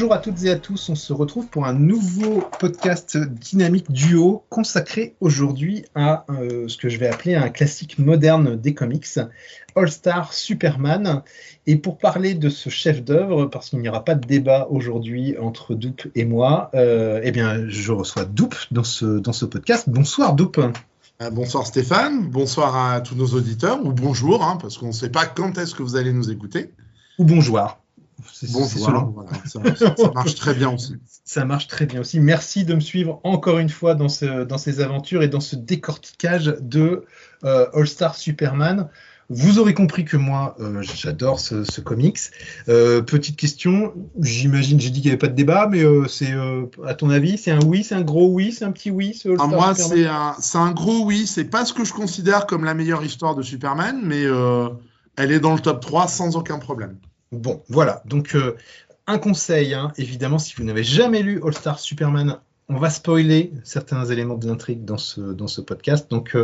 Bonjour à toutes et à tous, on se retrouve pour un nouveau podcast dynamique duo consacré aujourd'hui à ce que je vais appeler un classique moderne des comics, All Star Superman. Et pour parler de ce chef-d'œuvre, parce qu'il n'y aura pas de débat aujourd'hui entre Doop et moi, je reçois Doop dans ce podcast. Bonsoir Doop. Bonsoir Stéphane, bonsoir à tous nos auditeurs, ou bonjour, parce qu'on ne sait pas quand est-ce que vous allez nous écouter. Ou bonjour. Bonjour, voilà, ça marche très bien aussi. Ça marche très bien aussi. Merci de me suivre encore une fois dans ces aventures et dans ce décortiquage de All Star Superman. Vous aurez compris que moi, j'adore ce comics. Petite question, j'imagine, j'ai dit qu'il n'y avait pas de débat, mais c'est, à ton avis, c'est un oui, c'est un gros oui, c'est un petit oui, ce All Star moi, Superman? c'est un gros oui. C'est pas ce que je considère comme la meilleure histoire de Superman, mais elle est dans le top 3 sans aucun problème. Bon, voilà. Donc, un conseil, évidemment, si vous n'avez jamais lu All Star Superman, on va spoiler certains éléments de l'intrigue dans ce podcast. Donc,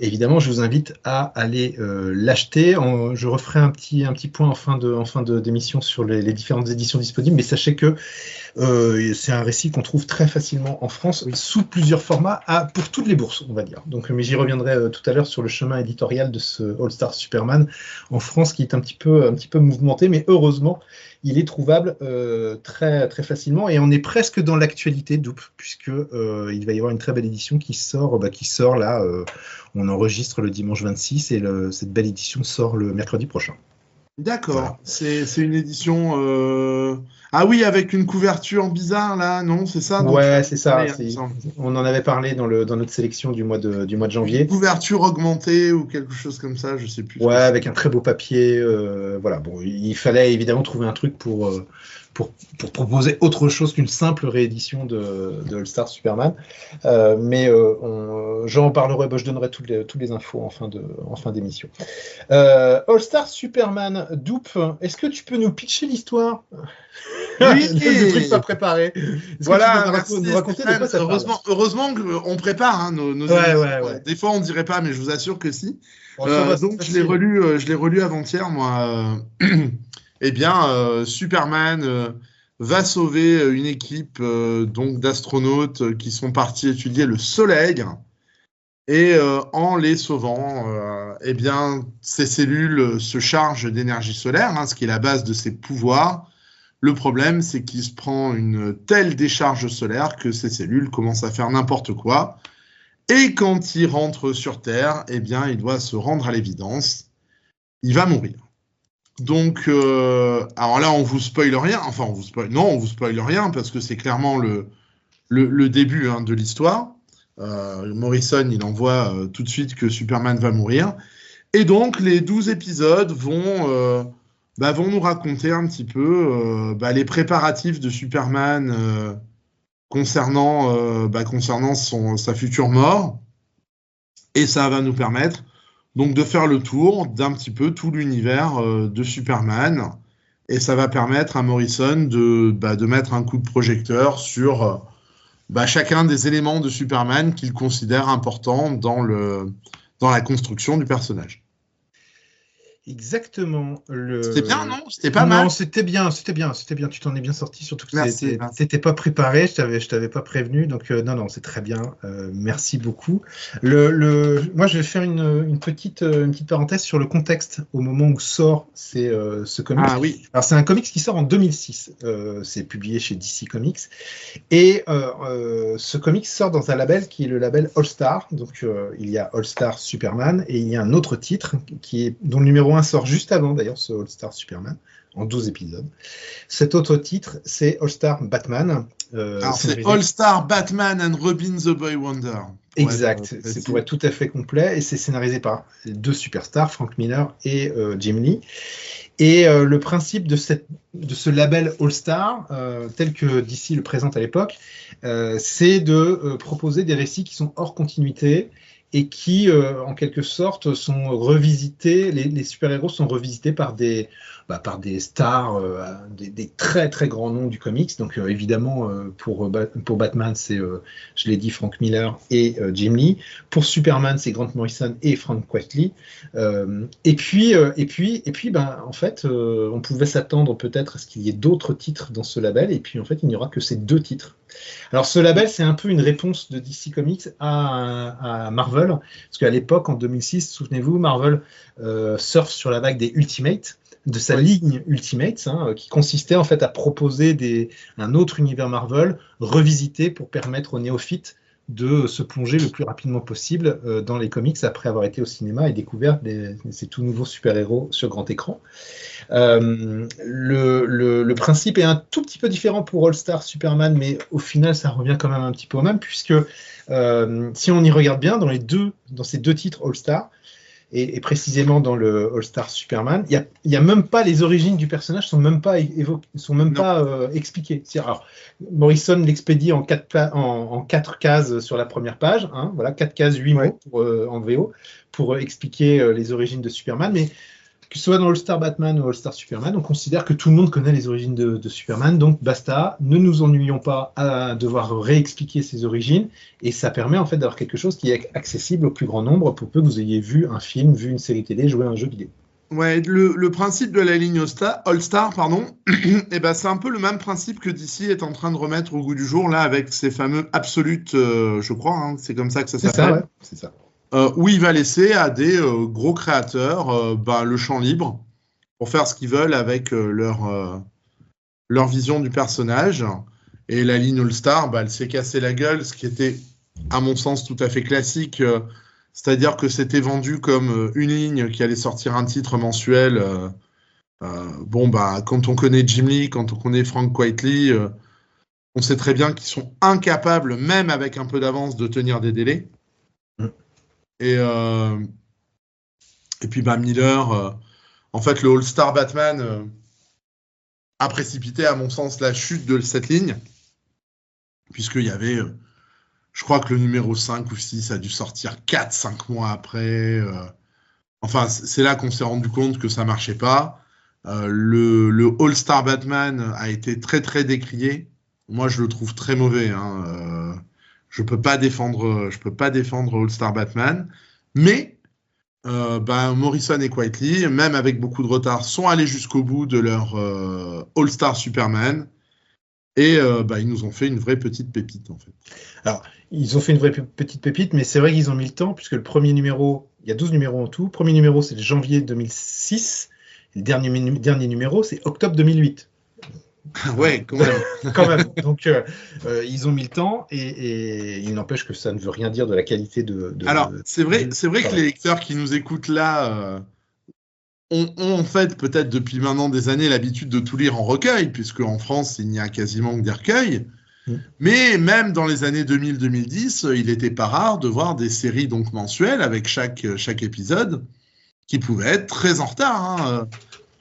évidemment, je vous invite à aller l'acheter. Je referai un petit point en fin d'émission sur les différentes éditions disponibles. Mais sachez que c'est un récit qu'on trouve très facilement en France, sous plusieurs formats, pour toutes les bourses, on va dire. Donc, mais j'y reviendrai tout à l'heure sur le chemin éditorial de ce All Star Superman en France, qui est un petit peu mouvementé, mais heureusement, il est trouvable très, très facilement, et on est presque dans l'actualité, Doop, puisque il va y avoir une très belle édition qui sort là. On enregistre le dimanche 26, et cette belle édition sort le mercredi prochain. D'accord, voilà. C'est une édition... Ah oui, avec une couverture bizarre, là, non, c'est ça? Ouais, c'est ça. On en avait parlé dans notre sélection du mois de janvier. Une couverture augmentée ou quelque chose comme ça, je sais plus. Ouais, avec un très beau papier. Voilà. Bon, il fallait évidemment trouver un truc pour proposer autre chose qu'une simple réédition de All Star Superman. J'en parlerai, je donnerai toutes les infos en fin d'émission. All Star Superman, Doop, est-ce que tu peux nous pitcher l'histoire? Oui, des trucs pas préparés. Voilà, nous raconter de quoi ça heureusement qu'on prépare nos ouais. Des fois, on ne dirait pas, mais je vous assure que si. Donc, je l'ai relu avant-hier, moi. Superman va sauver une équipe donc d'astronautes qui sont partis étudier le Soleil. Et en les sauvant, ces cellules se chargent d'énergie solaire, ce qui est la base de ses pouvoirs. Le problème, c'est qu'il se prend une telle décharge solaire que ces cellules commencent à faire n'importe quoi. Et quand il rentre sur Terre, il doit se rendre à l'évidence. Il va mourir. Donc, alors là, on vous spoile rien. Enfin, on vous spoile rien parce que c'est clairement le début de l'histoire. Morrison, il envoie tout de suite que Superman va mourir. Et donc, les 12 épisodes vont nous raconter un petit peu les préparatifs de Superman concernant sa future mort. Et ça va nous permettre donc de faire le tour d'un petit peu tout l'univers de Superman. Et ça va permettre à Morrison de mettre un coup de projecteur sur chacun des éléments de Superman qu'il considère importants dans la construction du personnage. Exactement. C'était bien, non? C'était pas mal. Non, c'était bien. Tu t'en es bien sorti, surtout que c'était pas préparé. Je t'avais pas prévenu, donc non, c'est très bien. Merci beaucoup. Moi, je vais faire une petite parenthèse sur le contexte au moment où sort ce comics. Ah oui. Alors, c'est un comics qui sort en 2006. C'est publié chez DC Comics, et ce comics sort dans un label qui est le label All Star. Donc, il y a All Star Superman, et il y a un autre titre dont le numéro 1 sort juste avant, d'ailleurs, ce All Star Superman, en 12 épisodes. Cet autre titre, c'est All Star Batman. C'est All Star Batman and Robin the Boy Wonder. Exact, c'est pour être tout à fait complet, et c'est scénarisé par deux superstars, Frank Miller et Jim Lee. Et le principe de ce label All Star, tel que DC le présente à l'époque, c'est de proposer des récits qui sont hors continuité, et qui, en quelque sorte, sont revisités, les super-héros sont revisités par des par des stars, des très très grands noms du comics. Donc évidemment, pour Batman, c'est, je l'ai dit, Frank Miller et Jim Lee. Pour Superman, c'est Grant Morrison et Frank Quitely. Et puis, en fait, on pouvait s'attendre peut-être à ce qu'il y ait d'autres titres dans ce label. Et puis, en fait, il n'y aura que ces 2 titres. Alors, ce label, c'est un peu une réponse de DC Comics à Marvel, parce qu'à l'époque, en 2006, souvenez-vous, Marvel surfe sur la vague des Ultimates, de sa ligne Ultimates, qui consistait en fait à proposer un autre univers Marvel revisité pour permettre aux néophytes de se plonger le plus rapidement possible dans les comics après avoir été au cinéma et découvert ces tout nouveaux super-héros sur grand écran. Le principe est un tout petit peu différent pour All Star Superman, mais au final, ça revient quand même un petit peu au même, puisque si on y regarde bien, dans ces 2 titres All Star, et précisément dans le All Star Superman, il y a même pas les origines du personnage, sont même pas expliquées. Alors, Morrison l'expédie en 4 cases sur la première page, voilà, 4 cases, 8 mots en VO, pour expliquer les origines de Superman, mais que ce soit dans All Star Batman ou All Star Superman, on considère que tout le monde connaît les origines de Superman, donc basta, ne nous ennuyons pas à devoir réexpliquer ses origines, et ça permet en fait d'avoir quelque chose qui est accessible au plus grand nombre pour peu que vous ayez vu un film, vu une série télé, joué à un jeu vidéo. Ouais, le principe de la ligne All Star, et ben c'est un peu le même principe que DC est en train de remettre au goût du jour là avec ses fameux Absolute, je crois, c'est comme ça que ça s'appelle. C'est ça. Où il va laisser à des gros créateurs le champ libre pour faire ce qu'ils veulent avec leur vision du personnage. Et la ligne All-Star, elle s'est cassée la gueule, ce qui était, à mon sens, tout à fait classique. C'est-à-dire que c'était vendu comme une ligne qui allait sortir un titre mensuel. Quand on connaît Jim Lee, quand on connaît Frank Quitely, on sait très bien qu'ils sont incapables, même avec un peu d'avance, de tenir des délais. Et puis Miller, en fait, le All-Star Batman a précipité, à mon sens, la chute de cette ligne, puisqu'il y avait, je crois que le numéro 5 ou 6 a dû sortir 4-5 mois après. C'est là qu'on s'est rendu compte que ça marchait pas. Le All-Star Batman a été très très décrié. Moi, je le trouve très mauvais. Je peux pas défendre All-Star Batman, mais Morrison et Quitely, même avec beaucoup de retard, sont allés jusqu'au bout de leur All-Star Superman, et ils nous ont fait une vraie petite pépite en fait. Alors, ils ont fait une vraie petite pépite, mais c'est vrai qu'ils ont mis le temps, puisque le premier numéro, il y a 12 numéros en tout, le premier numéro c'est janvier 2006, et le dernier numéro c'est octobre 2008. Ouais, quand même. Donc, ils ont mis le temps, et il n'empêche que ça ne veut rien dire de la qualité Alors, c'est vrai que les lecteurs qui nous écoutent là ont en fait peut-être depuis maintenant des années l'habitude de tout lire en recueil, puisque en France, il n'y a quasiment que des recueils. Mais même dans les années 2000-2010, il n'était pas rare de voir des séries donc mensuelles avec chaque épisode qui pouvaient être très en retard.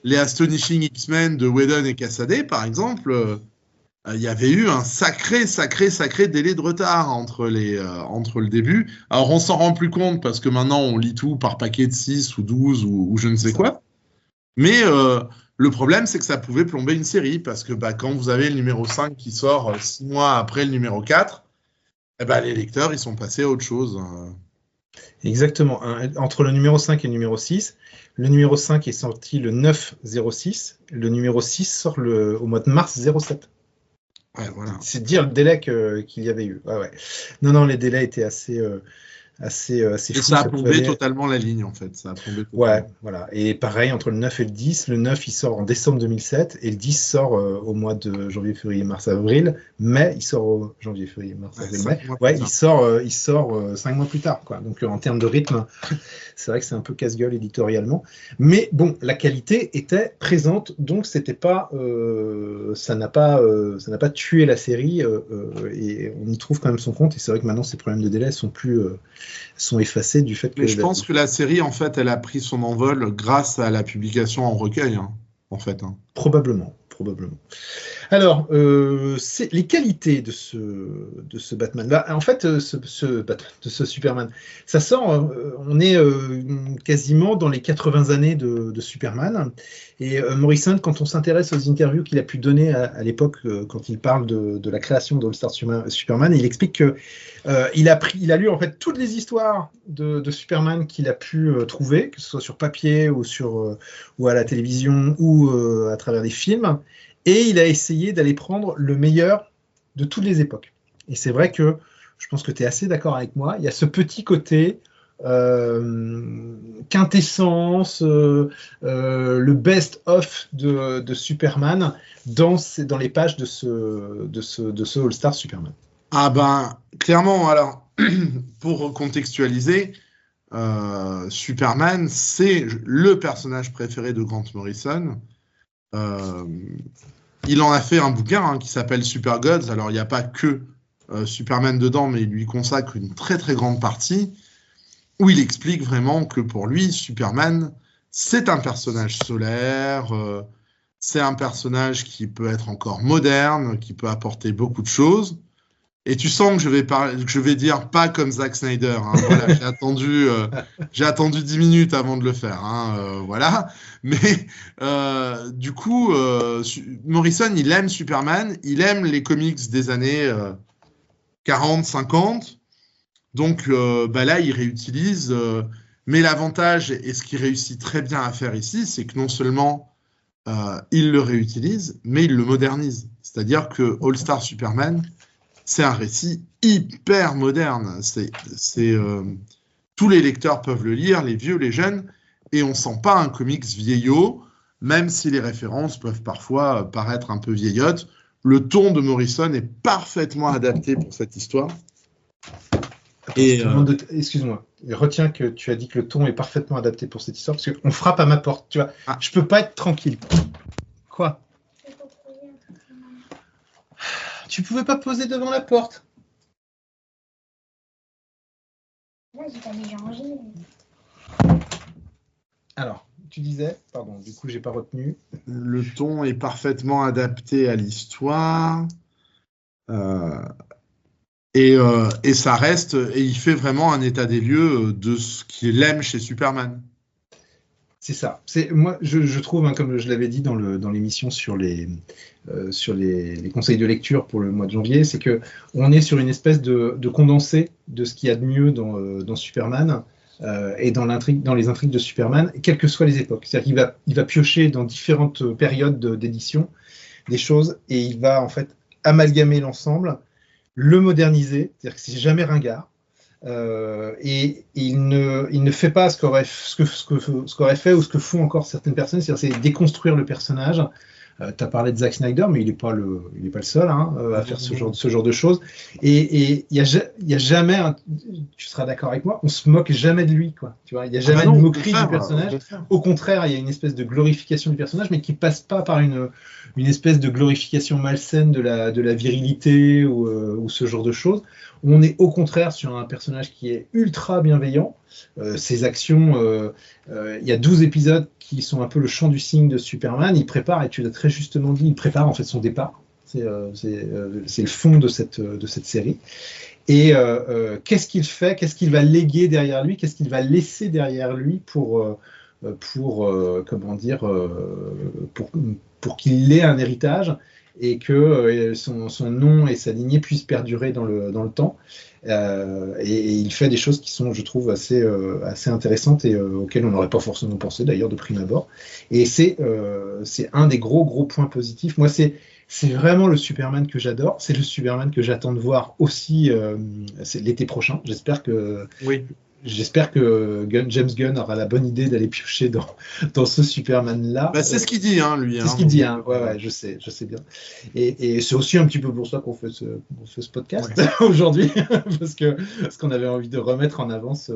Les Astonishing X-Men de Whedon et Cassaday, par exemple, il y avait eu un sacré délai de retard entre le début. Alors, on s'en rend plus compte parce que maintenant, on lit tout par paquet de 6 ou 12 ou je ne sais quoi. Mais le problème, c'est que ça pouvait plomber une série parce que quand vous avez le numéro 5 qui sort 6 mois après le numéro 4, les lecteurs, ils sont passés à autre chose. Exactement. Entre le numéro 5 et le numéro 6, le numéro 5 est sorti le 9-06, le numéro 6 sort au mois de mars 07. Ouais, voilà. C'est dire le délai qu'il y avait eu. Ouais. Non, les délais étaient assez et fous. Ça a plombé totalement la ligne, en fait. Ouais, voilà. Et pareil, entre le 9 et le 10, le 9, il sort en décembre 2007, et le 10 sort au mois de janvier, février, mars, avril. Mais il sort au janvier, février, mars, avril, mai. Ouais, il sort 5 mois plus tard, quoi. Donc, en termes de rythme, c'est vrai que c'est un peu casse-gueule éditorialement. Mais bon, la qualité était présente, donc c'était pas, ça n'a pas tué la série, et on y trouve quand même son compte. Et c'est vrai que maintenant, ces problèmes de délai sont effacés du fait que... Mais je pense que la série, en fait, elle a pris son envol grâce à la publication en recueil, en fait. Probablement. probablement. Alors, les qualités de ce Batman. Bah, en fait, de ce Superman, ça sort, on est quasiment dans les 80 années de Superman. Et Morrison, quand on s'intéresse aux interviews qu'il a pu donner à l'époque, quand il parle de la création d'All-Star Superman, il explique que il a lu en fait toutes les histoires de Superman qu'il a pu trouver, que ce soit sur papier ou à la télévision ou à travers des films. Et il a essayé d'aller prendre le meilleur de toutes les époques. Et c'est vrai que je pense que tu es assez d'accord avec moi. Il y a ce petit côté quintessence, le best-of de Superman dans les pages de ce All-Star Superman. Ah ben, clairement, alors, pour contextualiser, Superman, c'est le personnage préféré de Grant Morrison. Il en a fait un bouquin qui s'appelle Super Gods. Alors, il n'y a pas que Superman dedans, mais il lui consacre une très très grande partie où il explique vraiment que pour lui, Superman, c'est un personnage solaire, c'est un personnage qui peut être encore moderne, qui peut apporter beaucoup de choses. Et tu sens que je vais dire pas comme Zack Snyder. Voilà, j'ai attendu 10 minutes avant de le faire. Voilà. Mais du coup, Morrison, il aime Superman, il aime les comics des années 40, 50. Donc là, il réutilise. Mais l'avantage, et ce qu'il réussit très bien à faire ici, c'est que non seulement il le réutilise, mais il le modernise. C'est-à-dire que All-Star Superman, c'est un récit hyper moderne. Tous les lecteurs peuvent le lire, les vieux, les jeunes, et on sent pas un comics vieillot, même si les références peuvent parfois paraître un peu vieillottes. Le ton de Morrison est parfaitement adapté pour cette histoire. Excuse-moi, retiens que tu as dit que le ton est parfaitement adapté pour cette histoire, parce qu'on frappe à ma porte. Tu vois, je peux pas être tranquille. Quoi ? Tu pouvais pas poser devant la porte. Là, j'ai pas déjà rangé. Alors, tu disais, pardon, du coup, j'ai pas retenu. Le ton est parfaitement adapté à l'histoire. Et ça reste, et il fait vraiment un état des lieux de ce qu'il aime chez Superman. C'est ça. Moi, je trouve, comme je l'avais dit dans l'émission sur les conseils de lecture pour le mois de janvier, c'est que on est sur une espèce de condensé de ce qu'il y a de mieux dans Superman et dans les intrigues de Superman, quelles que soient les époques. C'est-à-dire qu'il va piocher dans différentes périodes d'édition des choses et il va en fait amalgamer l'ensemble, le moderniser, c'est-à-dire que c'est jamais ringard. Et il ne fait pas ce qu'aurait fait ou ce que font encore certaines personnes, c'est-à-dire c'est déconstruire le personnage. Tu as parlé de Zack Snyder, mais il n'est pas le seul à faire ce genre de choses. Et il y a jamais, tu seras d'accord avec moi, on se moque jamais de lui, quoi. Tu vois, il n'y a jamais de moquerie du personnage. Au contraire, il y a une espèce de glorification du personnage, mais qui passe pas par une espèce de glorification malsaine de la virilité ou ce genre de choses. On est au contraire sur un personnage qui est ultra bienveillant. Ses actions, il y a 12 épisodes qui sont un peu le chant du cygne de Superman. Il prépare, et tu l'as très justement dit, il prépare en fait son départ. C'est le fond de cette série. Et qu'est-ce qu'il fait ? Qu'est-ce qu'il va léguer derrière lui ? Qu'est-ce qu'il va laisser derrière lui pour qu'il ait un héritage et que son nom et sa lignée puissent perdurer dans le temps. Et il fait des choses qui sont, je trouve, assez intéressantes et auxquelles on n'aurait pas forcément pensé, d'ailleurs, de prime abord. Et c'est un des gros points positifs. Moi, c'est vraiment le Superman que j'adore. C'est le Superman que j'attends de voir aussi l'été prochain. J'espère que... Oui. J'espère que James Gunn aura la bonne idée d'aller piocher dans ce Superman-là. C'est ce qu'il dit, lui. C'est ce qu'il dit, ouais, je sais bien. Et c'est aussi un petit peu pour ça qu'on fait ce podcast aujourd'hui, parce qu'on avait envie de remettre en avant ce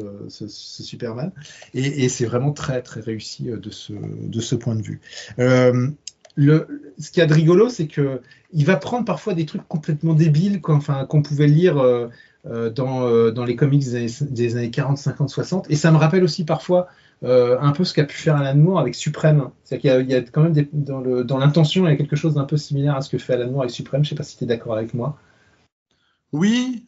Superman. Et c'est vraiment très, très réussi de ce point de vue. Ce qu'il y a de rigolo, c'est qu'il va prendre parfois des trucs complètement débiles qu'on pouvait lire dans les comics des années 40, 50, 60. Et ça me rappelle aussi parfois un peu ce qu'a pu faire Alan Moore avec Suprême. C'est-à-dire qu'il y a quand même dans l'intention, il y a quelque chose d'un peu similaire à ce que fait Alan Moore avec Suprême. Je ne sais pas si tu es d'accord avec moi. Oui,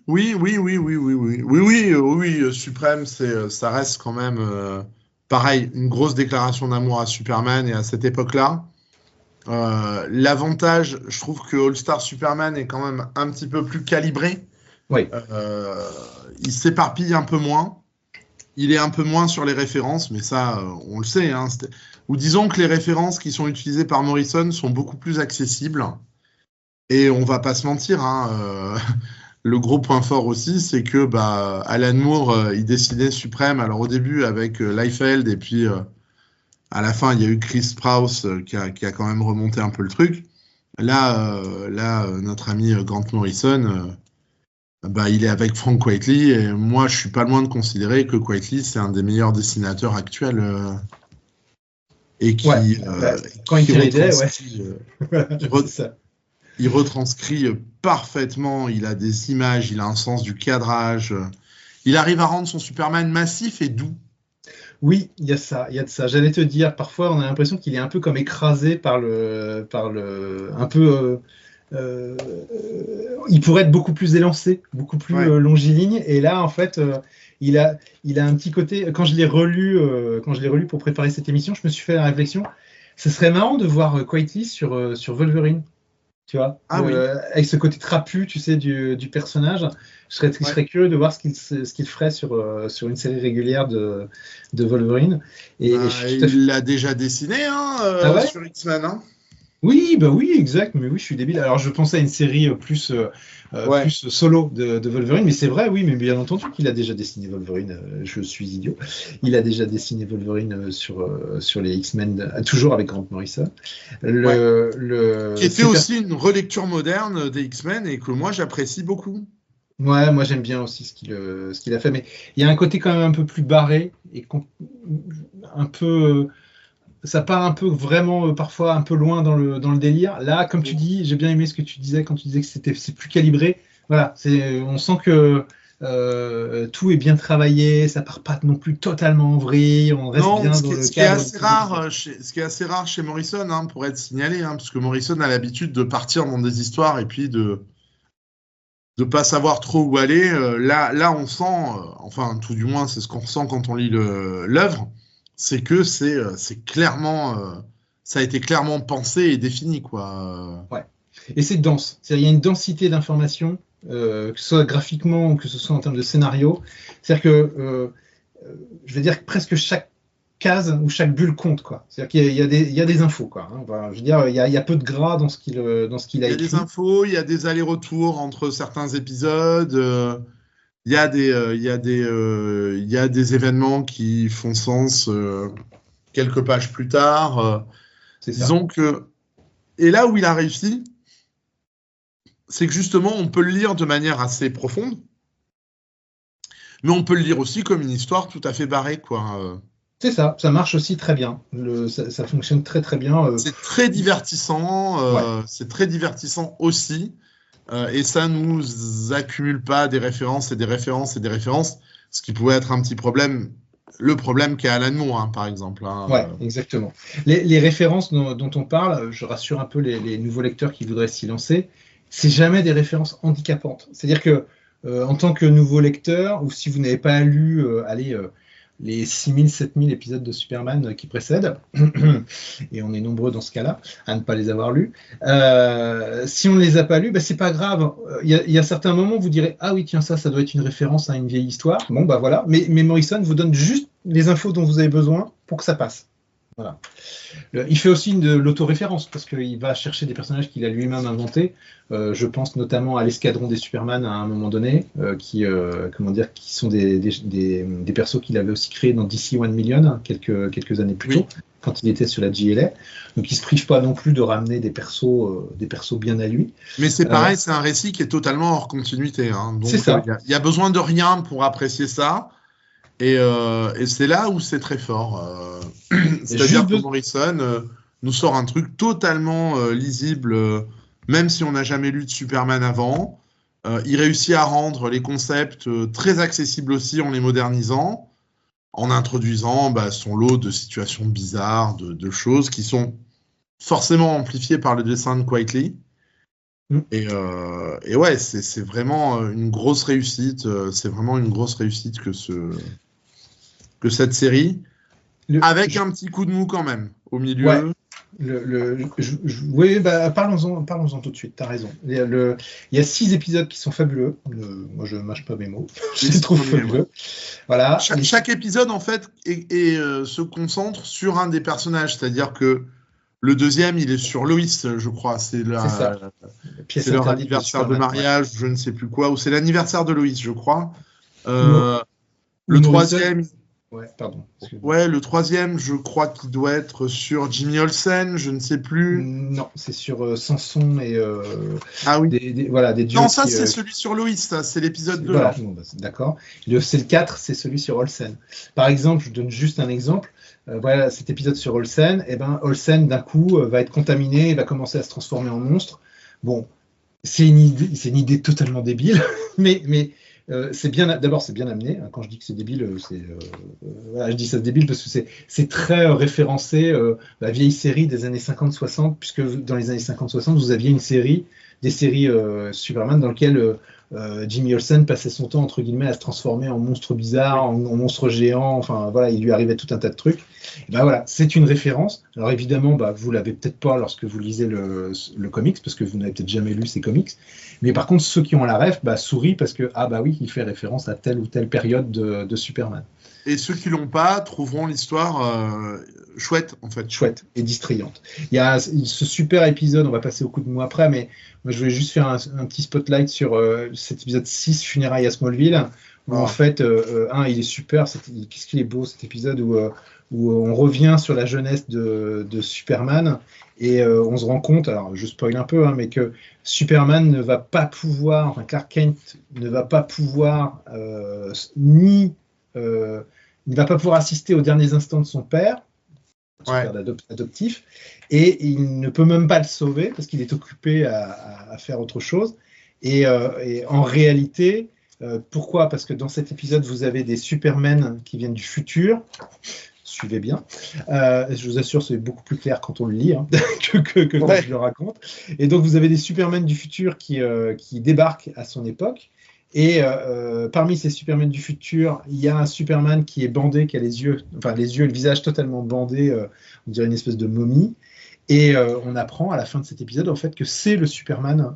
Suprême, ça reste quand même, pareil, une grosse déclaration d'amour à Superman et à cette époque-là. L'avantage, je trouve que All Star Superman est quand même un petit peu plus calibré. Oui. Il s'éparpille un peu moins. Il est un peu moins sur les références, mais ça, on le sait. Hein, ou disons que les références qui sont utilisées par Morrison sont beaucoup plus accessibles. Et on va pas se mentir, hein, le gros point fort aussi, c'est que Alan Moore, il dessinait Suprême. Alors au début avec Liefeld, et puis à la fin, il y a eu Chris Sprouse qui a quand même remonté un peu le truc. Là, notre ami Grant Morrison, il est avec Frank Quitely, et moi, je suis pas loin de considérer que Quitely, c'est un des meilleurs dessinateurs actuels. Et qui, quand il Day, il retranscrit parfaitement, il a des images, il a un sens du cadrage. Il arrive à rendre son Superman massif et doux. Oui, il y a de ça. J'allais te dire, parfois on a l'impression qu'il est un peu comme écrasé par le un peu. Il pourrait être beaucoup plus élancé, beaucoup plus longiligne. Et là, en fait, il a un petit côté. Quand je l'ai relu pour préparer cette émission, je me suis fait la réflexion. Ce serait marrant de voir Quitely sur Wolverine. Tu vois, avec ce côté trapu, tu sais, du personnage. Je serais curieux de voir ce qu'il ferait sur une série régulière de Wolverine. Il l'a déjà dessiné sur X-Men. Hein. Oui, exact. Mais oui, je suis débile. Alors, je pensais à une série plus solo de Wolverine, mais c'est vrai, oui, mais bien entendu qu'il a déjà dessiné Wolverine. Je suis idiot. Il a déjà dessiné Wolverine sur les X-Men, toujours avec Grant Morrison. Qui était aussi une relecture moderne des X-Men et que moi j'apprécie beaucoup. Ouais, moi j'aime bien aussi ce qu'il a fait, mais il y a un côté quand même un peu plus barré et un peu. Ça part un peu vraiment parfois un peu loin dans le délire. Là, comme tu dis, j'ai bien aimé ce que tu disais quand tu disais que c'est plus calibré. Voilà, on sent que tout est bien travaillé, ça part pas non plus totalement en vrille, on reste bien dans le cadre. Ce qui est assez rare chez Morrison, hein, pour être signalé, hein, parce que Morrison a l'habitude de partir dans des histoires et puis de pas savoir trop où aller. Là, on sent, enfin tout du moins c'est ce qu'on ressent quand on lit l'œuvre, c'est que c'est clairement, ça a été clairement pensé et défini, quoi. Ouais. Et c'est dense. C'est-à-dire, il y a une densité d'informations, que ce soit graphiquement ou que ce soit en termes de scénario. C'est-à-dire que, je vais dire que presque chaque case ou chaque bulle compte, quoi. C'est-à-dire qu'il y a des infos, quoi. Hein. Enfin, je veux dire, il y a peu de gras dans ce qu'il a écrit. Il y a des infos, il y a des allers-retours entre certains épisodes. Il y a des événements qui font sens quelques pages plus tard. Disons que... Et là où il a réussi, c'est que justement, on peut le lire de manière assez profonde, mais on peut le lire aussi comme une histoire tout à fait barrée, quoi. C'est ça marche aussi très bien. Ça fonctionne très très bien. C'est très divertissant, c'est très divertissant aussi. Et ça nous accumule pas des références et des références et des références, ce qui pouvait être un petit problème, le problème qu'a Alan Moore, hein, par exemple. Hein, ouais, exactement. Les références dont on parle, je rassure un peu les nouveaux lecteurs qui voudraient s'y lancer, c'est jamais des références handicapantes. C'est-à-dire que en tant que nouveau lecteur, ou si vous n'avez pas lu les 6000, 7000 épisodes de Superman qui précèdent, et on est nombreux dans ce cas-là à ne pas les avoir lus. Si on ne les a pas lus, c'est pas grave. Il y a certains moments où vous direz « Ah oui, tiens, ça doit être une référence à une vieille histoire. » Bon, voilà. Mais Morrison vous donne juste les infos dont vous avez besoin pour que ça passe. Voilà. Il fait aussi de l'autoréférence parce qu'il va chercher des personnages qu'il a lui-même inventés. Je pense notamment à l'escadron des Superman à un moment donné, qui sont des persos qu'il avait aussi créés dans DC 1 Million quelques années plus tôt, quand il était sur la JLA. Donc il se prive pas non plus de ramener des persos bien à lui. Mais c'est pareil, c'est un récit qui est totalement hors continuité. Hein. Donc, c'est ça. Il y a besoin de rien pour apprécier ça. Et c'est là où c'est très fort. C'est-à-dire que Morrison nous sort un truc totalement lisible, même si on n'a jamais lu de Superman avant. Il réussit à rendre les concepts très accessibles aussi en les modernisant. en introduisant son lot de situations bizarres, de choses qui sont forcément amplifiées par le dessin de Quitely. Et ouais, c'est vraiment une grosse réussite. C'est vraiment une grosse réussite que cette série, avec un petit coup de mou quand même au milieu. Ouais. Oui, parlons-en tout de suite, tu as raison. Il y a 6 épisodes qui sont fabuleux. Moi, je ne mâche pas mes mots. Je les trouve fabuleux. Voilà. Chaque épisode, en fait, se concentre sur un des personnages. C'est-à-dire que le deuxième, il est sur Lois, je crois. C'est leur anniversaire de mariage, je ne sais plus quoi. Ou c'est l'anniversaire de Lois, je crois. Le troisième... Ouais, pardon. Ouais, le troisième, je crois qu'il doit être sur Jimmy Olsen, je ne sais plus. Non, c'est sur Samson et ah oui. des dieux. Non, ça c'est celui sur Lois, ça, c'est l'épisode 2. Voilà, d'accord. C'est le 4, c'est celui sur Olsen. Par exemple, je donne juste un exemple. Voilà, cet épisode sur Olsen, Olsen d'un coup va être contaminé et va commencer à se transformer en monstre. Bon, c'est une idée totalement débile, mais c'est bien amené. Quand je dis que c'est débile, je dis ça débile parce que c'est très référencé la vieille série des années 50-60, puisque dans les années 50-60, vous aviez des séries Superman dans lesquelles Jimmy Olsen passait son temps entre guillemets à se transformer en monstre bizarre, en monstre géant. Enfin voilà, il lui arrivait tout un tas de trucs. Et voilà, c'est une référence. Alors évidemment, vous l'avez peut-être pas lorsque vous lisez le comics, parce que vous n'avez peut-être jamais lu ces comics. Mais par contre, ceux qui ont la ref sourient parce que oui, il fait référence à telle ou telle période de Superman. Et ceux qui l'ont pas trouveront l'histoire chouette, en fait. Chouette et distrayante. Il y a ce super épisode, on va passer au coup de mou après, mais moi je voulais juste faire un petit spotlight sur cet épisode 6, Funérailles à Smallville, où en fait, il est super, qu'est-ce qu'il est beau cet épisode où on revient sur la jeunesse de Superman, et on se rend compte, alors je spoil un peu, mais que Superman ne va pas pouvoir, Clark Kent ne va pas pouvoir il ne va pas pouvoir assister aux derniers instants de son père, père adoptif, et il ne peut même pas le sauver parce qu'il est occupé à faire autre chose. Et en réalité, pourquoi ? Parce que dans cet épisode, vous avez des Supermen qui viennent du futur. Suivez bien. Je vous assure, c'est beaucoup plus clair quand on le lit que quand je le raconte. Et donc, vous avez des Supermen du futur qui débarquent à son époque. Et parmi ces Supermen du futur, il y a un Superman qui est bandé, qui a les yeux et le visage totalement bandés, on dirait une espèce de momie. Et on apprend à la fin de cet épisode en fait que c'est le Superman,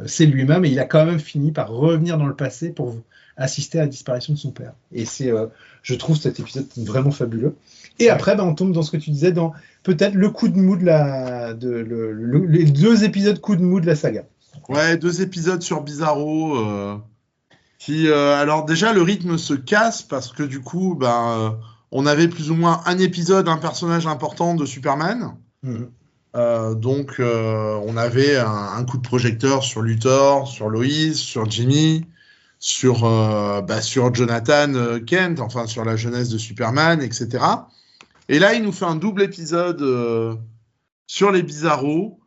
c'est lui-même, et il a quand même fini par revenir dans le passé pour assister à la disparition de son père. Et je trouve cet épisode vraiment fabuleux. Et après, on tombe dans ce que tu disais, dans peut-être le coup de mou les 2 épisodes coup de mou de la saga. Ouais, 2 épisodes sur Bizarro qui, alors déjà, le rythme se casse parce que du coup, on avait plus ou moins un épisode, un personnage important de Superman. Donc, on avait un coup de projecteur sur Luthor, sur Lois, sur Jimmy, sur Jonathan Kent, enfin sur la jeunesse de Superman, etc. Et là, il nous fait un double épisode sur les Bizarros.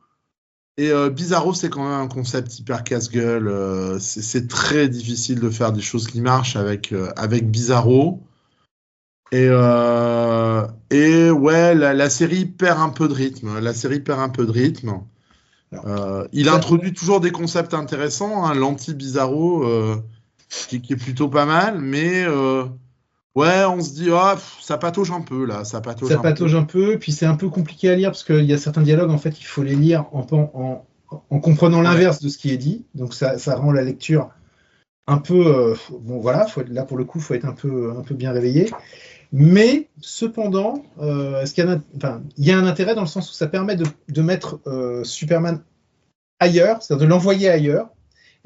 Et Bizarro, c'est quand même un concept hyper casse-gueule. C'est très difficile de faire des choses qui marchent avec Bizarro. Et ouais, la série perd un peu de rythme. Il introduit toujours des concepts intéressants, l'anti-Bizarro, qui est plutôt pas mal, mais ouais, on se dit, ça patauge un peu là. Ça patauge un peu, puis c'est un peu compliqué à lire parce qu'il y a certains dialogues, en fait, il faut les lire en comprenant l'inverse de ce qui est dit. Donc ça rend la lecture un peu. Là pour le coup, il faut être un peu bien réveillé. Mais cependant, il y a un intérêt dans le sens où ça permet de mettre Superman ailleurs, c'est-à-dire de l'envoyer ailleurs,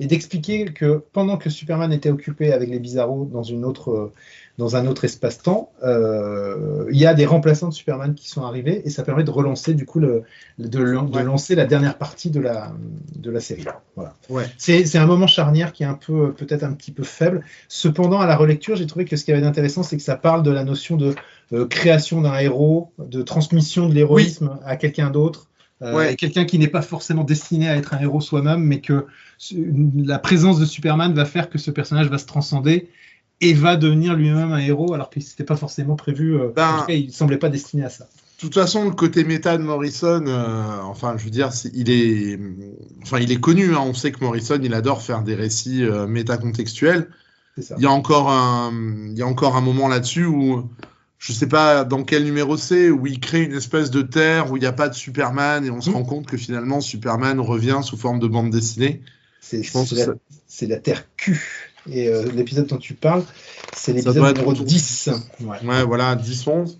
et d'expliquer que pendant que Superman était occupé avec les Bizarros dans un autre espace-temps, il y a des remplaçants de Superman qui sont arrivés, et ça permet de relancer du coup de lancer la dernière partie de la série. Voilà. Ouais. C'est un moment charnière qui est peut-être un petit peu faible. Cependant, à la relecture, j'ai trouvé que ce qui avait d'intéressant, c'est que ça parle de la notion de création d'un héros, de transmission de l'héroïsme à quelqu'un d'autre. Et quelqu'un qui n'est pas forcément destiné à être un héros soi-même, mais que la présence de Superman va faire que ce personnage va se transcender et va devenir lui-même un héros alors que c'était pas forcément prévu. En tout cas, il semblait pas destiné à ça. De toute façon, le côté méta de Morrison, enfin, je veux dire, il est connu. Hein. On sait que Morrison, il adore faire des récits métacontextuels. C'est ça. Il y a encore un moment là-dessus où, je sais pas dans quel numéro c'est, où il crée une espèce de terre où il n'y a pas de Superman et on se rend compte que finalement Superman revient sous forme de bande dessinée. C'est la Terre Q. Et l'épisode dont tu parles, c'est l'épisode numéro 10. Ouais, voilà, 10-11.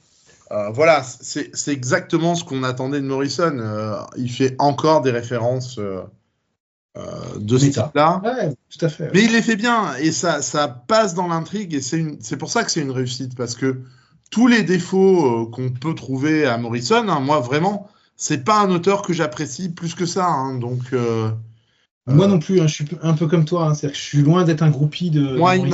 Voilà, c'est exactement ce qu'on attendait de Morrison. Il fait encore des références de ce type-là. Ouais, tout à fait. Mais il les fait bien et ça passe dans l'intrigue et c'est pour ça que c'est une réussite parce que tous les défauts qu'on peut trouver à Morrison, hein, moi vraiment, c'est pas un auteur que j'apprécie plus que ça. Hein, donc moi non plus, hein, je suis un peu comme toi. Hein, c'est-à-dire que je suis loin d'être un groupie de. Moi, il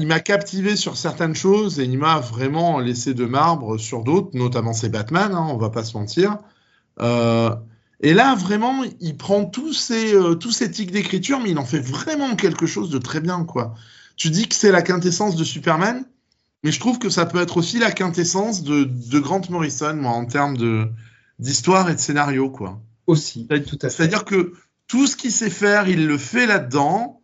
m'a captivé sur certaines choses et il m'a vraiment laissé de marbre sur d'autres, notamment ses Batman. Hein, on va pas se mentir. Et là, vraiment, il prend tous ces tics d'écriture, mais il en fait vraiment quelque chose de très bien, quoi. Tu dis que c'est la quintessence de Superman, mais je trouve que ça peut être aussi la quintessence de Grant Morrison, moi, en termes d'histoire et de scénario, quoi. Aussi, tout à fait. C'est-à-dire que tout ce qu'il sait faire, il le fait là-dedans.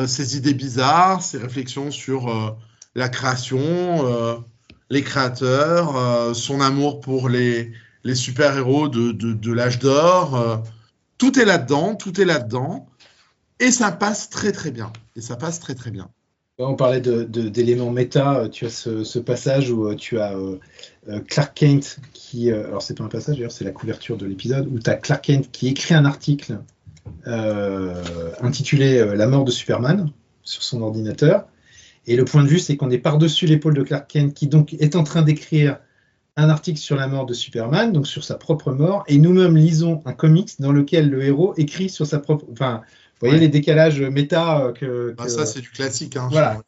Ses idées bizarres, ses réflexions sur la création, les créateurs, son amour pour les super-héros de l'âge d'or. Tout est là-dedans. Et ça passe très très bien. On parlait d'éléments méta. Tu as ce passage où tu as Clark Kent qui... alors, c'est pas un passage, d'ailleurs, c'est la couverture de l'épisode, où tu as Clark Kent qui écrit un article intitulé La mort de Superman sur son ordinateur. Et le point de vue, c'est qu'on est par-dessus l'épaule de Clark Kent qui donc est en train d'écrire un article sur la mort de Superman, donc sur sa propre mort, et nous-mêmes lisons un comics dans lequel le héros écrit sur sa propre... Enfin, vous voyez les décalages méta que ça, c'est du classique. Hein, voilà,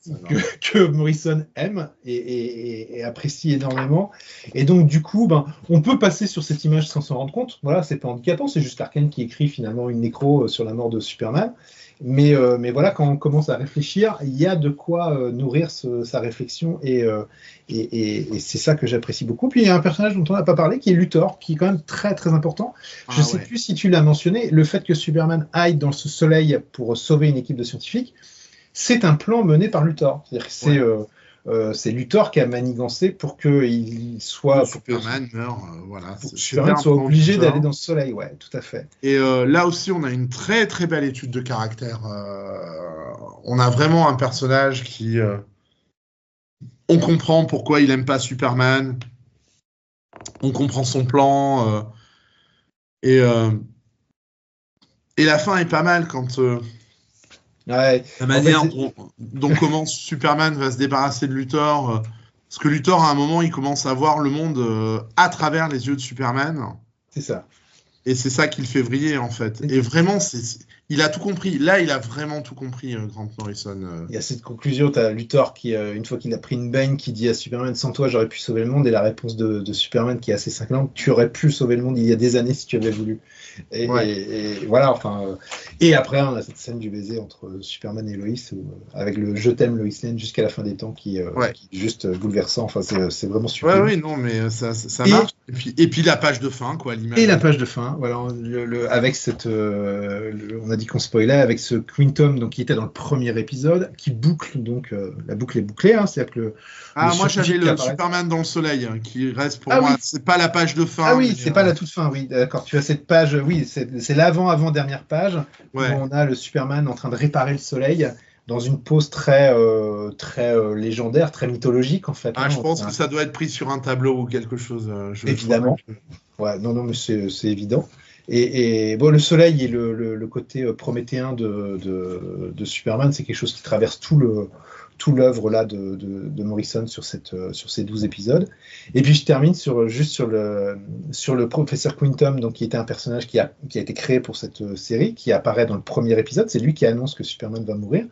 que Morrison aime et apprécie énormément. Et donc, du coup, on peut passer sur cette image sans s'en rendre compte. Voilà, c'est pas handicapant, c'est juste Clark Kent qui écrit finalement une nécro sur la mort de Superman. Mais voilà, quand on commence à réfléchir, il y a de quoi nourrir sa réflexion et c'est ça que j'apprécie beaucoup. Puis il y a un personnage dont on n'a pas parlé qui est Luthor, qui est quand même très très important. Je ne sais plus si tu l'as mentionné, le fait que Superman aille dans ce soleil pour sauver une équipe de scientifiques, c'est un plan mené par Luthor. C'est-à-dire que c'est Luthor qui a manigancé pour qu'il soit... Superman meurt, voilà. Superman soit obligé d'aller dans ce soleil, ouais, tout à fait. Et là aussi, on a une très très belle étude de caractère. On a vraiment un personnage qui... on comprend pourquoi il n'aime pas Superman. On comprend son plan. Et la fin est pas mal quand... la manière dont comment Superman va se débarrasser de Luthor, parce que Luthor à un moment il commence à voir le monde à travers les yeux de Superman. C'est ça. Et c'est ça qui le fait vriller en fait. Et vraiment, il a tout compris. Là, il a vraiment tout compris, Grant Morrison. Il y a cette conclusion, tu as Luthor qui, une fois qu'il a pris une baigne, qui dit à Superman, sans toi, j'aurais pu sauver le monde. Et la réponse de Superman qui est assez cinglante, tu aurais pu sauver le monde il y a des années si tu avais voulu. Et voilà, enfin. Et après, on a cette scène du baiser entre Superman et Lois, avec le je t'aime Lois Lane jusqu'à la fin des temps, qui est juste bouleversant. Enfin, c'est vraiment super. Oui, non, mais ça marche. Et puis la page de fin, quoi, l'image. Et la page de fin, voilà, avec cette. On a dit qu'on spoilait, avec ce Quintum, donc qui était dans le premier épisode, qui boucle, donc la boucle est bouclée, hein, c'est-à-dire que moi j'avais le Superman dans le soleil, qui reste pour moi, c'est pas la page de fin. Ah oui, c'est pas la toute fin, oui, d'accord, tu as cette page, oui, c'est l'avant-dernière page, où on a le Superman en train de réparer le soleil, dans une pose très légendaire, très mythologique, en fait. Je pense que ça doit être pris sur un tableau ou quelque chose. Évidemment. Ouais, non, mais c'est évident. Et bon, le soleil et le côté prométhéen de Superman, c'est quelque chose qui traverse tout l'œuvre là de Morrison sur ces 12 épisodes. Et puis je termine sur le professeur Quintum, donc qui était un personnage qui a été créé pour cette série, qui apparaît dans le premier épisode. C'est lui qui annonce que Superman va mourir.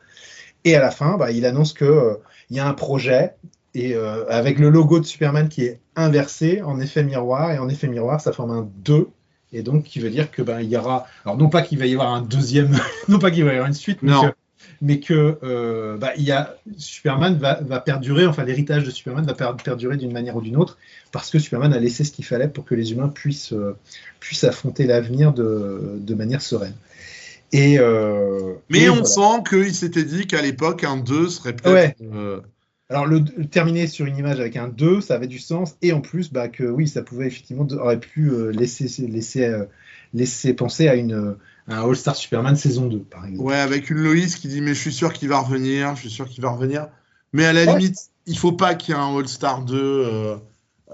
Et à la fin, il annonce que il y a un projet. Et avec le logo de Superman qui est inversé en effet miroir, et en effet miroir, ça forme un 2. Et donc, qui veut dire que il y aura... Alors, non pas qu'il va y avoir un deuxième... non pas qu'il va y avoir une suite, mais mais que Superman va perdurer, enfin l'héritage de Superman va perdurer d'une manière ou d'une autre, parce que Superman a laissé ce qu'il fallait pour que les humains puissent affronter l'avenir de manière sereine. Mais on sent qu'il s'était dit qu'à l'époque, un 2 serait peut-être... Ouais. Alors, le terminer sur une image avec un 2, ça avait du sens, et en plus, que oui, ça pouvait effectivement, aurait pu laisser penser à un All-Star Superman saison 2, par exemple. Ouais, avec une Lois qui dit « mais je suis sûr qu'il va revenir, Mais à la limite, il faut pas qu'il y ait un All-Star 2...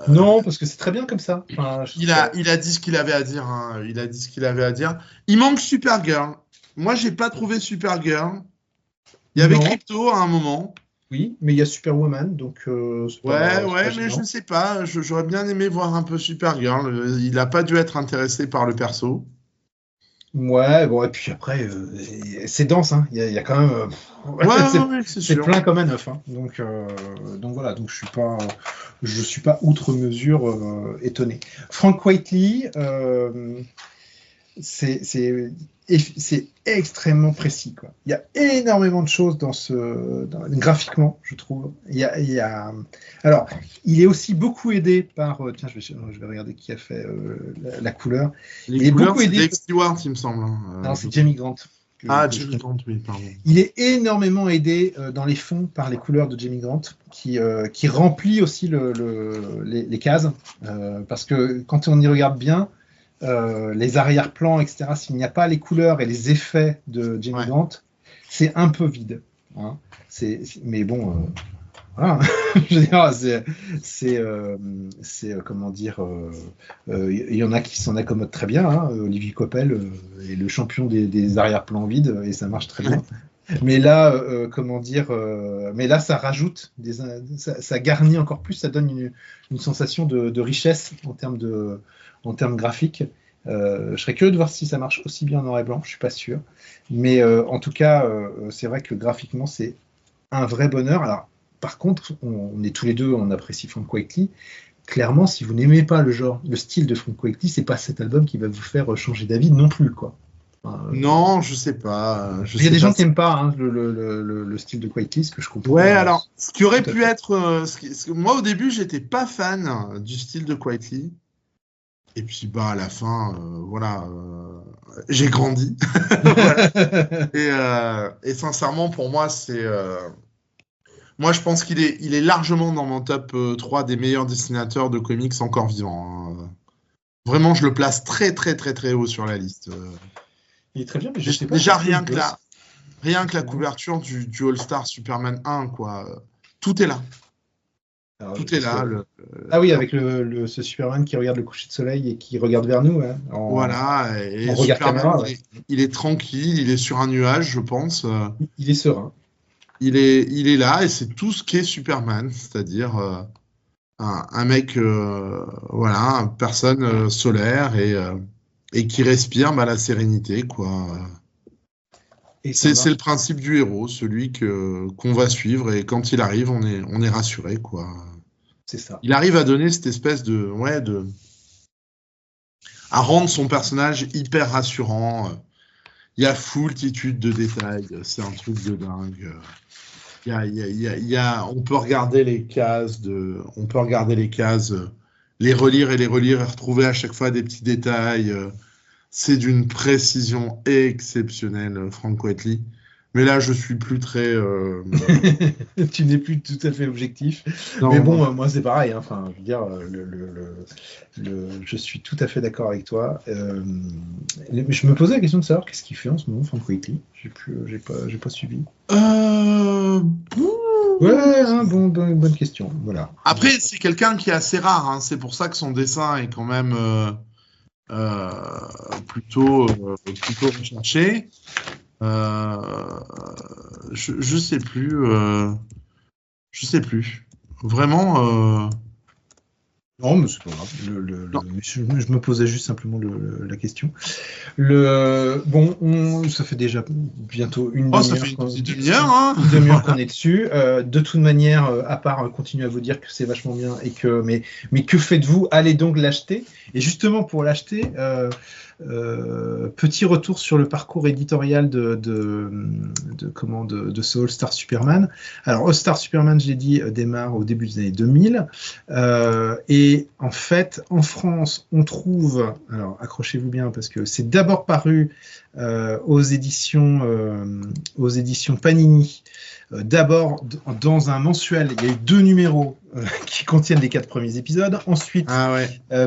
Non, parce que c'est très bien comme ça. Enfin, il a dit ce qu'il avait à dire. Hein. Il a dit ce qu'il avait à dire. Il manque Supergirl. Moi, j'ai pas trouvé Supergirl. Il y avait Crypto à un moment. Oui, mais il y a Superwoman, donc... mais je ne sais pas. J'aurais bien aimé voir un peu Supergirl. Il n'a pas dû être intéressé par le perso. Ouais, bon, et puis après, c'est dense, hein. Il y a quand même... c'est plein comme un œuf. Hein. Donc voilà, donc je suis pas outre mesure étonné. Frank Whiteley, c'est extrêmement précis, quoi. Il y a énormément de choses graphiquement, je trouve. Alors, il est aussi beaucoup aidé par... tiens, je vais regarder qui a fait la couleur. Les couleurs, c'est Dave Stewart, il me semble. Non, c'est Jamie Grant. Jamie Grant, oui, pardon. Il est énormément aidé dans les fonds par les couleurs de Jamie Grant, qui remplit aussi les cases, parce que quand on y regarde bien, les arrière-plans, etc., s'il n'y a pas les couleurs et les effets de Jamie Grant, c'est un peu vide. Hein. Mais bon, voilà. Je veux dire, c'est comment dire, il y en a qui s'en accommodent très bien. Hein. Olivier Coipel est le champion des arrière-plans vides et ça marche très bien. Mais là, mais là, ça rajoute, ça garnit encore plus, ça donne une sensation de richesse en termes graphiques. Je serais curieux de voir si ça marche aussi bien en noir et blanc, je suis pas sûr. Mais en tout cas, c'est vrai que graphiquement, c'est un vrai bonheur. Alors, par contre, on est tous les deux, on apprécie Frank Whiteley. Clairement, si vous n'aimez pas le style de Frank Whiteley, c'est pas cet album qui va vous faire changer d'avis non plus, quoi. Non, je sais pas. Il y a des gens qui n'aiment pas hein, le style de Whiteley, ce que je comprends. Ouais, alors, ce qui aurait pu être... moi, au début, j'étais pas fan du style de Whiteley. Et puis, à la fin, j'ai grandi. Et sincèrement, pour moi, c'est... Moi, je pense qu'il est largement dans mon top 3 des meilleurs dessinateurs de comics encore vivants. Hein. Vraiment, je le place très, très, très, très haut sur la liste. Il est très bien, mais je sais pas. Déjà, rien que la couverture du All-Star Superman 1, quoi. Tout est là. Alors, tout est là. Ah oui, avec ce Superman qui regarde le coucher de soleil et qui regarde vers nous. Hein, voilà. Et en regard caméra. Il est tranquille, il est sur un nuage, je pense. Il est serein. Il est là et c'est tout ce qu'est Superman, c'est-à-dire un mec, une personne solaire et qui respire la sérénité, quoi. C'est le principe du héros, celui qu'on va suivre et quand il arrive, on est rassuré, quoi. C'est ça. Il arrive à donner cette espèce à rendre son personnage hyper rassurant. Il y a foultitude de détails, c'est un truc de dingue. On peut regarder les cases, les relire et retrouver à chaque fois des petits détails. C'est d'une précision exceptionnelle, Frank Whiteley. Mais là, je suis plus très... Tu n'es plus tout à fait objectif. Non, mais bon, moi, c'est pareil. Hein. Enfin, je veux dire, je suis tout à fait d'accord avec toi. Je me posais la question de savoir qu'est-ce qu'il fait en ce moment, Frank Whiteley. J'ai pas suivi. Ouais, hein, bonne question. Voilà. Après, c'est quelqu'un qui est assez rare. Hein. C'est pour ça que son dessin est quand même plutôt recherché. Je sais plus. Vraiment. Non, mais c'est pas grave. Non. Je me posais juste simplement la question. Ça fait déjà bientôt une Oh, ça demi-heure fait une petite demi-heure, hein. une demi-heure qu'on est dessus. De toute manière, à part continuer à vous dire que c'est vachement bien et que, mais que faites-vous? Allez donc l'acheter. Et justement pour l'acheter, petit retour sur le parcours éditorial de ce All Star Superman. Alors All Star Superman, je l'ai dit, démarre au début des années 2000. Et en fait, en France, on trouve, alors accrochez-vous bien parce que c'est d'abord paru aux éditions Panini. D'abord dans un mensuel, il y a eu 2 numéros qui contiennent les 4 premiers épisodes. Ensuite,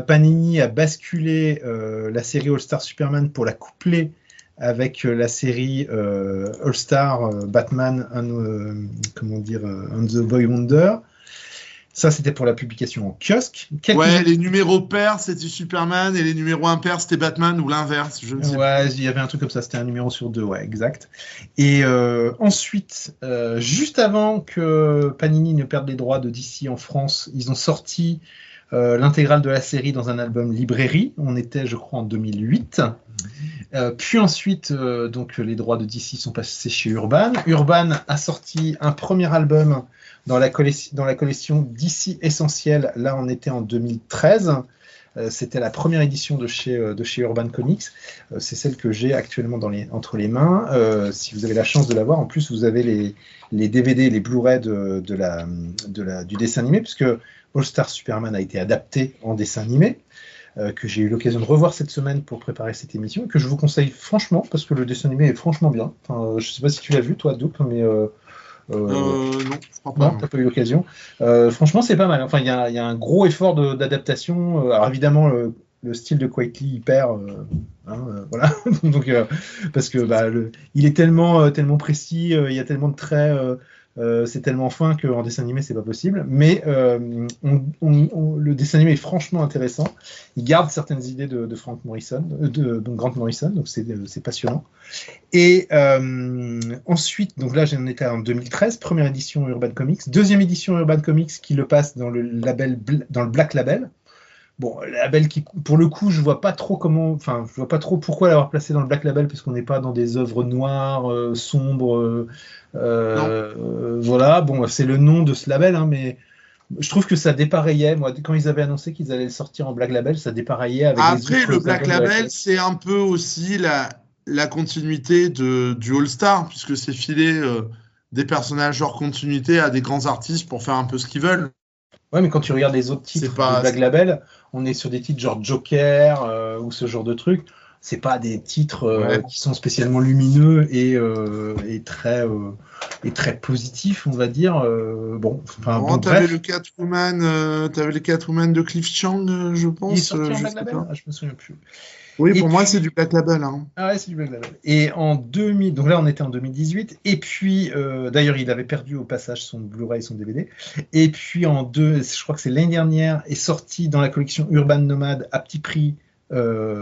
Panini a basculé la série All Star Superman pour la coupler avec la série All Star Batman and the Boy Wonder. Ça, c'était pour la publication en kiosque. Les numéros pairs, c'était Superman, et les numéros impairs, c'était Batman, ou l'inverse, je ne sais pas. Il y avait un truc comme ça, c'était un numéro sur 2, exact. Et ensuite, juste avant que Panini ne perde les droits de DC en France, ils ont sorti l'intégrale de la série dans un album librairie. On était, je crois, en 2008. Puis ensuite, donc les droits de DC sont passés chez Urban. Urban a sorti un premier album dans la collection DC Essentiel. Là, on était en 2013. C'était la première édition de chez Urban Comics. C'est celle que j'ai actuellement entre les mains. Si vous avez la chance de l'avoir, en plus, vous avez les DVD, les Blu-ray du dessin animé, puisque All Star Superman a été adapté en dessin animé. Que j'ai eu l'occasion de revoir cette semaine pour préparer cette émission, et que je vous conseille franchement, parce que le dessin animé est franchement bien. Enfin, je ne sais pas si tu l'as vu, toi, Doop, mais... non, je crois pas. Non, tu n'as pas eu l'occasion. Franchement, c'est pas mal. Enfin, il y a un gros effort d'adaptation. Alors, évidemment, le style de Quitely, il perd. Voilà. Donc, parce que il est tellement précis, il y a tellement de traits... c'est tellement fin qu'en dessin animé c'est pas possible, mais le dessin animé est franchement intéressant. Il garde certaines idées de Frank Morrison, de Grant Morrison, donc c'est passionnant. Et ensuite, donc là j'en étais en 2013, première édition Urban Comics, deuxième édition Urban Comics qui le passe dans le Black Label. Bon, label qui, pour le coup, je vois pas trop pourquoi l'avoir placé dans le Black Label, puisqu'on n'est pas dans des œuvres noires, sombres. Voilà, bon, c'est le nom de ce label, hein, mais je trouve que ça dépareillait. Moi, quand ils avaient annoncé qu'ils allaient le sortir en Black Label, ça dépareillait avec Après, le Black Label, c'est un peu aussi la continuité du All Star, puisque c'est filé des personnages hors continuité à des grands artistes pour faire un peu ce qu'ils veulent. Ouais, mais quand tu regardes les autres titres du Black Label, on est sur des titres genre Joker ou ce genre de trucs. C'est pas des titres qui sont spécialement lumineux et très positifs, on va dire. T'avais le Catwoman de Cliff Chang, je pense. Il est sorti en Black Label, je me souviens plus. Oui, pour moi, c'est du Black Label. Hein. Ah ouais, c'est du Black Label. Et en 2000, donc là, on était en 2018. Et puis, d'ailleurs, il avait perdu au passage son Blu-ray et son DVD. Et puis, je crois que c'est l'année dernière, est sorti dans la collection Urban Nomad à petit prix.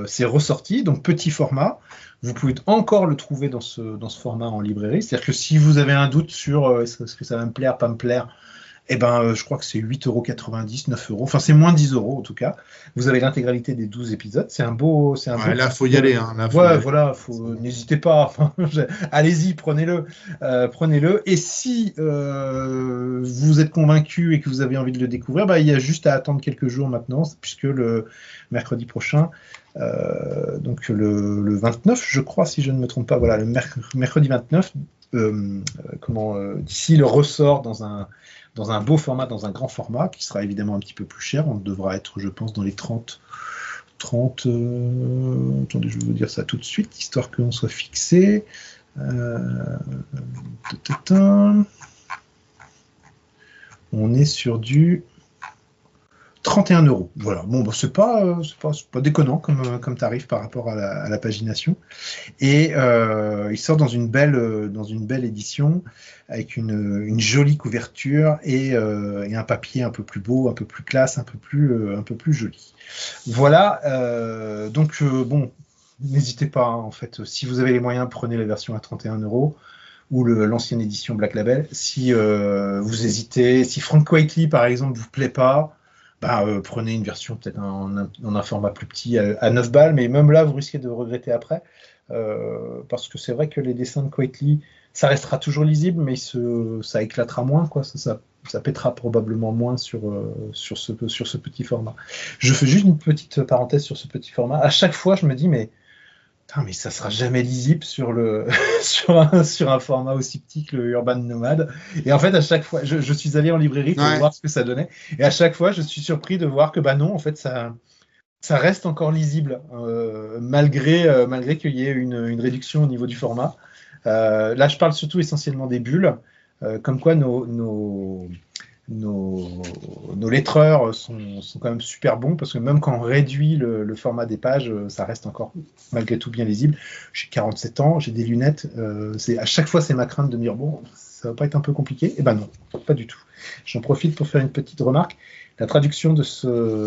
C'est ressorti, donc petit format. Vous pouvez encore le trouver dans ce format en librairie. C'est-à-dire que si vous avez un doute sur est-ce que ça va me plaire, pas me plaire, je crois que c'est 8,90 €, 9 €. Enfin, c'est moins 10 € en tout cas. Vous avez l'intégralité des 12 épisodes. C'est un beau. Là, faut y aller. Hein. N'hésitez pas. Allez-y, prenez-le. Et si vous êtes convaincu et que vous avez envie de le découvrir, il y a juste à attendre quelques jours maintenant, puisque le mercredi prochain, donc le 29, je crois, si je ne me trompe pas, voilà, le mercredi 29, d'ici le ressort dans un beau format, dans un grand format, qui sera évidemment un petit peu plus cher. On devra être, je pense, dans les 30... attendez, je vais vous dire ça tout de suite, histoire qu'on soit fixé. On est sur du 31 €. Voilà. Bon, c'est pas déconnant comme tarif par rapport à la pagination. Et il sort dans une belle édition avec une jolie couverture et un papier un peu plus beau, un peu plus classe, un peu plus joli. Voilà. Donc n'hésitez pas. Hein, en fait, si vous avez les moyens, prenez la version à 31 € ou l'ancienne édition Black Label. Si vous hésitez, si Frank Quitely par exemple vous plaît pas. prenez une version peut-être en un format plus petit à 9 balles, mais même là, vous risquez de regretter après, parce que c'est vrai que les dessins de Quitely, ça restera toujours lisible, mais ça éclatera moins, quoi. Ça pètera probablement moins sur ce petit format. Je fais juste une petite parenthèse sur ce petit format. À chaque fois, je me dis, mais ça sera jamais lisible sur un format aussi petit que le Urban Nomad. Et en fait, à chaque fois, je suis allé en librairie pour voir ce que ça donnait. Et à chaque fois, je suis surpris de voir que non, en fait, ça reste encore lisible, malgré qu'il y ait une réduction au niveau du format. Là, je parle surtout essentiellement des bulles, comme quoi nos lettreurs sont quand même super bons, parce que même quand on réduit le format des pages, ça reste encore malgré tout bien lisible. J'ai 47 ans, j'ai des lunettes, à chaque fois c'est ma crainte de me dire bon, ça va pas être un peu compliqué. Eh ben non, pas du tout. J'en profite pour faire une petite remarque. La traduction de ce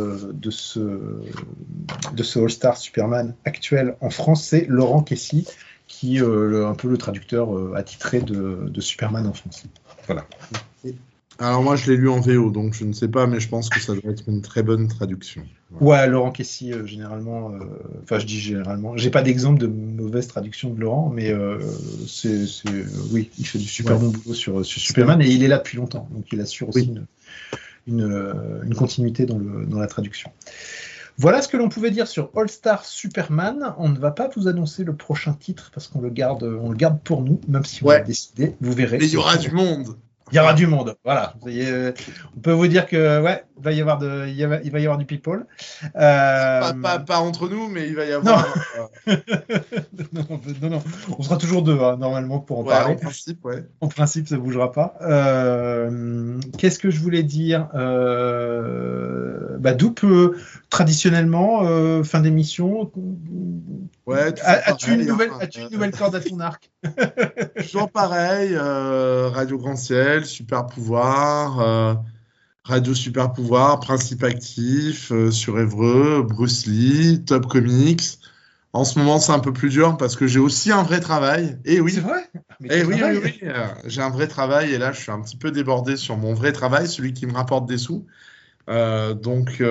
All-Star Superman actuel en France, c'est Laurent Kessy, qui est un peu le traducteur attitré de Superman en France. Voilà. Alors moi, je l'ai lu en VO, donc je ne sais pas, mais je pense que ça doit être une très bonne traduction. Voilà. Ouais, Laurent Kessy, généralement, je dis généralement, j'ai pas d'exemple de mauvaise traduction de Laurent, mais oui, il fait du super bon boulot sur Superman, et il est là depuis longtemps, donc il assure aussi une continuité dans la traduction. Voilà ce que l'on pouvait dire sur All Star Superman. On ne va pas vous annoncer le prochain titre parce qu'on le garde pour nous, même si on a décidé. Vous verrez. Mais il y aura du monde. Il y aura du monde, voilà. On peut vous dire que il va y avoir du people. Pas entre nous, mais il va y avoir. Non. On sera toujours deux, normalement, pour en parler. En principe, ouais. En principe, ça ne bougera pas. Qu'est-ce que je voulais dire Doup, traditionnellement, fin d'émission. Ouais, as-tu une nouvelle corde à ton arc? Toujours pareil, Radio Grand Ciel, Super Pouvoir, Radio Super Pouvoir, Principe Actif, sur Évreux, Bruce Lee, Top Comics. En ce moment, c'est un peu plus dur parce que j'ai aussi un vrai travail. Et oui. C'est vrai? Oui. J'ai un vrai travail et là, je suis un petit peu débordé sur mon vrai travail, celui qui me rapporte des sous. Donc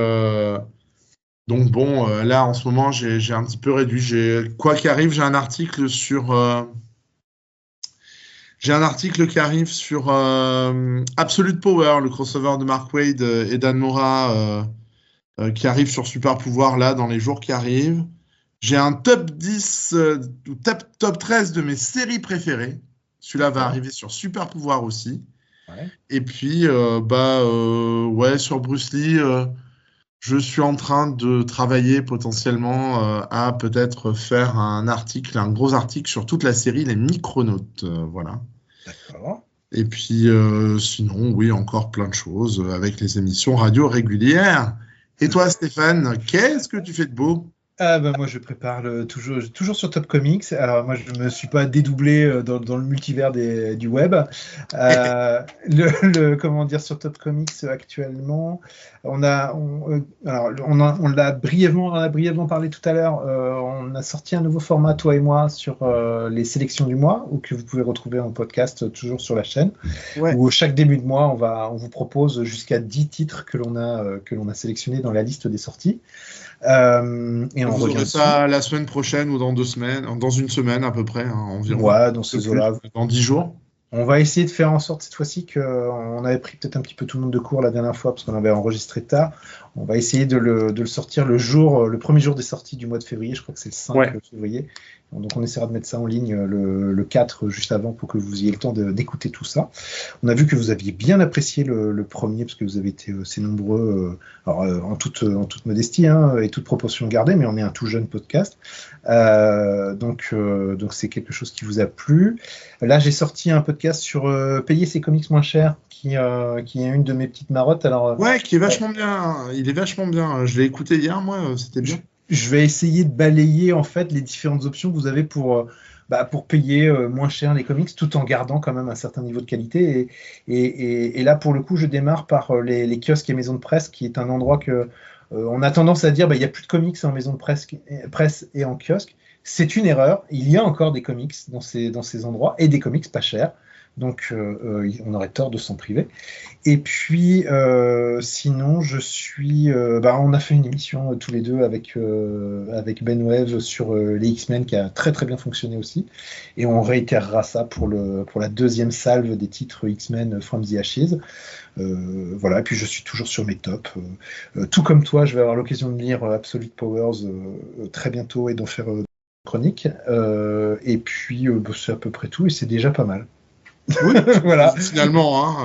bon, là, en ce moment, j'ai un petit peu réduit. Quoi qu'il arrive, j'ai un article qui arrive sur Absolute Power, le crossover de Mark Waid et Dan Mora, qui arrive sur Super Pouvoir là dans les jours qui arrivent. J'ai un top 10 ou top 13 de mes séries préférées. Celui-là va arriver sur Super Pouvoir aussi. Ouais. Et puis, sur Bruce Lee, je suis en train de travailler potentiellement à peut-être faire un gros article sur toute la série Les Micronautes. Voilà. D'accord. Et puis, sinon, oui, encore plein de choses avec les émissions radio régulières. Et toi, Stéphane, qu'est-ce que tu fais de beau? Moi, je prépare toujours sur Top Comics. Alors, moi, je ne me suis pas dédoublé dans le multivers du web. Sur Top Comics actuellement, on l'a brièvement parlé tout à l'heure. On a sorti un nouveau format, toi et moi, sur les sélections du mois, ou que vous pouvez retrouver en podcast toujours sur la chaîne. Ouais. Où chaque début de mois, on vous propose jusqu'à 10 titres que l'on a sélectionnés dans la liste des sorties. Et vous aurez ça la semaine prochaine ou dans 2 semaines, dans une semaine à peu près, environ. Ouais, dans ces eaux-là. Dans 10 jours. On va essayer de faire en sorte cette fois-ci qu'on avait pris peut-être un petit peu tout le monde de court la dernière fois parce qu'on avait enregistré tard. On va essayer de le sortir le premier jour des sorties du mois de février. Je crois que c'est le 5 février. Donc on essaiera de mettre ça en ligne le 4 juste avant pour que vous ayez le temps d'écouter tout ça. On a vu que vous aviez bien apprécié le premier parce que vous avez été assez nombreux, en toute modestie et toute proportion gardée, mais on est un tout jeune podcast. Donc c'est quelque chose qui vous a plu. Là j'ai sorti un podcast sur payer ses comics moins cher qui est une de mes petites marottes. Alors, qui est vachement bien. Il est vachement bien. Je l'ai écouté hier, moi, c'était bien. Je vais essayer de balayer en fait les différentes options que vous avez pour payer moins cher les comics tout en gardant quand même un certain niveau de qualité. Et là, pour le coup, je démarre par les kiosques et maisons de presse, qui est un endroit que on a tendance à dire il n'y a plus de comics en maison de presse et en kiosque. C'est une erreur. Il y a encore des comics dans ces endroits et des comics pas chers. Donc, on aurait tort de s'en priver. Et puis, sinon, on a fait une émission tous les deux avec Ben Wave sur les X-Men qui a très très bien fonctionné aussi. Et on réitérera ça pour la deuxième salve des titres X-Men From the Ashes. Voilà, et puis je suis toujours sur mes tops. Tout comme toi, je vais avoir l'occasion de lire Absolute Powers très bientôt et d'en faire chronique. Et puis, c'est à peu près tout et c'est déjà pas mal. Oui, voilà. Finalement.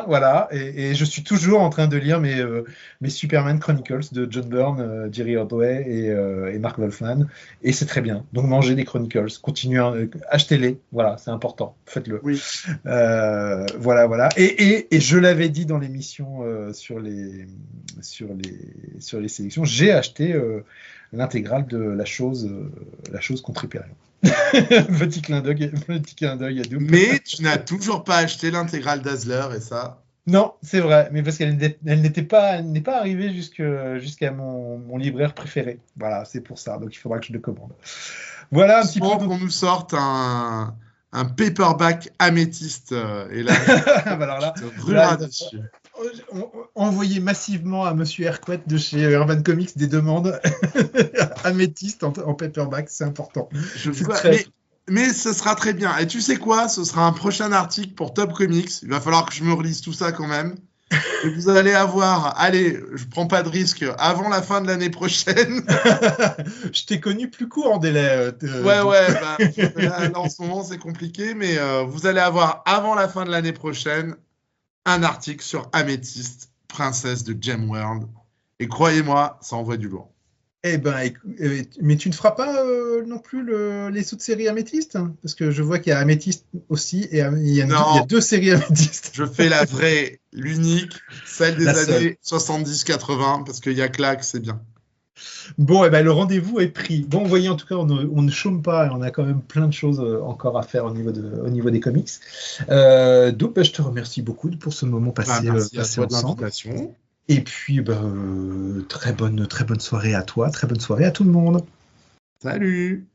Voilà. Et je suis toujours en train de lire mes Superman Chronicles de John Byrne, Jerry Ordway et Mark Wolfman. Et c'est très bien. Donc mangez des Chronicles, continuez, achetez-les. Voilà, c'est important. Faites-le. Oui. Voilà. Et je l'avais dit dans l'émission sur les sélections, j'ai acheté l'intégrale de la chose contre Hyperion. Petit clin d'œil à Doom. Mais tu n'as toujours pas acheté l'intégrale Dazzler et ça. Non, c'est vrai, mais parce qu'elle n'est pas arrivée jusqu'à mon libraire préféré. Voilà, c'est pour ça. Donc il faudra que je le commande. Voilà un petit peu. Qu'on nous sorte un paperback améthyste et là, alors là, brûlera dessus. Envoyez massivement à Monsieur Hercouet de chez Urban Comics des demandes améthystes en paperback, c'est important. Mais ce sera très bien. Et tu sais quoi? Ce sera un prochain article pour Top Comics. Il va falloir que je me relise tout ça quand même. Et vous allez avoir, je prends pas de risque, avant la fin de l'année prochaine. Je t'ai connu plus court en délai. Là, en ce moment c'est compliqué, mais vous allez avoir avant la fin de l'année prochaine un article sur Améthyste, princesse de Gemworld. Et croyez-moi, ça envoie du lourd. Eh ben, mais tu ne feras pas non plus les autres séries Améthyste, hein, parce que je vois qu'il y a Améthyste aussi, et il y a deux séries Améthyste. Je fais la vraie, l'unique, celle des années 70-80, parce qu'il y a claque, c'est bien. Bon, le rendez-vous est pris. Bon, vous voyez, en tout cas, on ne chôme pas, et on a quand même plein de choses encore à faire au niveau des comics. Donc, je te remercie beaucoup pour ce moment passé ensemble. Et puis, très bonne soirée à toi, très bonne soirée à tout le monde. Salut!